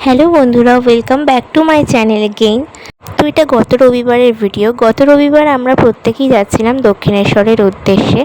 Hello বন্ধুরা, welcome back to my channel again. তো এটা গত রবিবারের ভিডিও। গত রবিবার আমরা প্রত্যেকেই যাচ্ছিলাম দক্ষিণেশ্বরের উদ্দেশ্যে।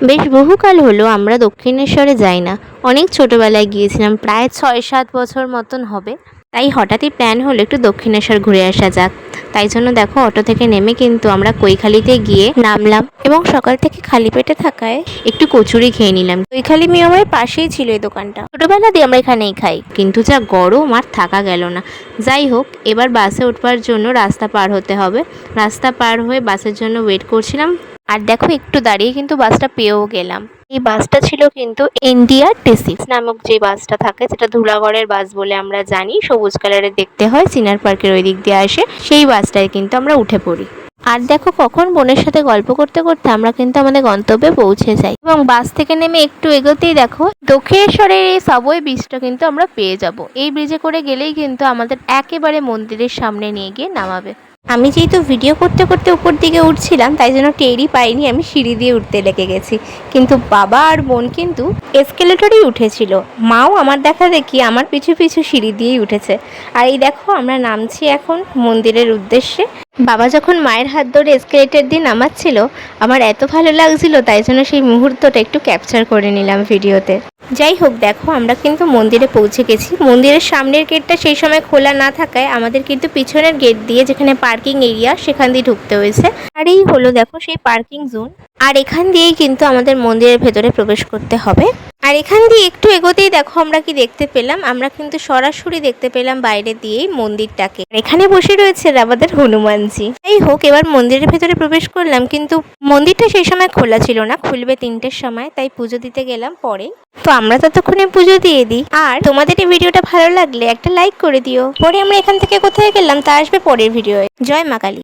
বেশ বহুকাল হলো আমরা দক্ষিণেশ্বরে যাই না। অনেক ছোটোবেলায় গিয়েছিলাম, প্রায় 6-7 বছর মতন হবে। তাই হঠাৎই প্ল্যান হলো একটু দক্ষিণেশ্বর ঘুরে আসা যাক। তাই জন্য দেখো, অটো থেকে নেমে কিন্তু আমরা কৈখালিতে গিয়ে নামলাম এবং সকাল থেকে খালি পেটে থাকায় একটু কচুরি খেয়ে নিলাম। কৈখালি মিয়মের পাশেই ছিল এই দোকানটা। ছোটবেলা দিয়ে আমরা এখানেই খাই, কিন্তু যা গরম আর থাকা গেল না। যাই হোক, এবার বাসে উঠবার জন্য রাস্তা পার হতে হবে। রাস্তা পার হয়ে বাসের জন্য ওয়েট করছিলাম। আর দেখো, একটু দাঁড়িয়ে কিন্তু বাসটা পেয়েও গেলাম। এই বাসটা ছিল কিন্তু এনডিআরটিসি নামক যে বাসটা থাকে, যেটা ধুলাগড়ের বাস বলে আমরা জানি, সবুজ কালারের দেখতে হয়, সিনার পার্কের ওই দিক দিয়ে আসে। সেই বাসটায় কিন্তু আমরা উঠে পড়ি। আর দেখো, কখন বোনের সাথে গল্প করতে করতে আমরা কিন্তু আমাদের গন্তব্যে পৌঁছে যাই। এবং বাস থেকে নেমে একটু এগোতেই দেখো, দক্ষিণেশ্বরের এই সাবওয়ে ব্রিজটা কিন্তু আমরা পেয়ে যাব। এই ব্রিজে করে গেলেই কিন্তু আমাদের একেবারে মন্দিরের সামনে নিয়ে গিয়ে নামাবে। আমি যেহেতু ভিডিও করতে করতে উপর দিকে উঠছিলাম, তাই জন্য টেরই পাইনি আমি সিঁড়ি দিয়ে উঠতে লেগে গেছি। কিন্তু বাবা আর বোন কিন্তু এসকেলেটরেই উঠেছিল। মাও আমার দেখা দেখি আমার পিছু পিছু সিঁড়ি দিয়েই উঠেছে। আর এই দেখো, আমরা নামছি এখন মন্দিরের উদ্দেশ্যে। বাবা যখন মায়ের হাত ধরে এসকেলেটর দিয়ে নামাচ্ছিল, আমার এত ভালো লাগছিল, তাই জন্য সেই মুহূর্তটা একটু ক্যাপচার করে নিলাম ভিডিওতে। যাই হোক, দেখো আমরা কিন্তু মন্দিরে পৌঁছে গেছি। মন্দিরের সামনের গেটটা সেই সময় খোলা না থাকায় আমাদের কিন্তু পিছনের গেট দিয়ে, যেখানে পার্কিং এরিয়া, সেখান দিয়ে ঢুকতে হয়েছে। আর এই হলো দেখো সেই পার্কিং জোন। আর এখান দিয়েই কিন্তু আমাদের মন্দিরের ভেতরে প্রবেশ করতে হবে। আর এখান দিয়ে একটু এগোতেই দেখো আমরা কি দেখতে পেলাম, আমরা কিন্তু সরাসরি দেখতে পেলাম বাইরে দিয়েই মন্দিরটাকে। এখানে বসে রয়েছে আমাদের হনুমানজি। যাই হোক, এবার মন্দিরের ভেতরে প্রবেশ করলাম, কিন্তু মন্দিরটা সেই সময় খোলা ছিল না, খুলবে 3টের সময়। তাই পুজো দিতে গেলাম পরে। তো আমরা ততক্ষণে পুজো দিয়ে দিই। আর তোমাদের এই ভিডিওটা ভালো লাগলে একটা লাইক করে দিও। পরে আমরা এখান থেকে কোথায় গেলাম তা আসবে পরের ভিডিওয়ে। জয় মা কালী।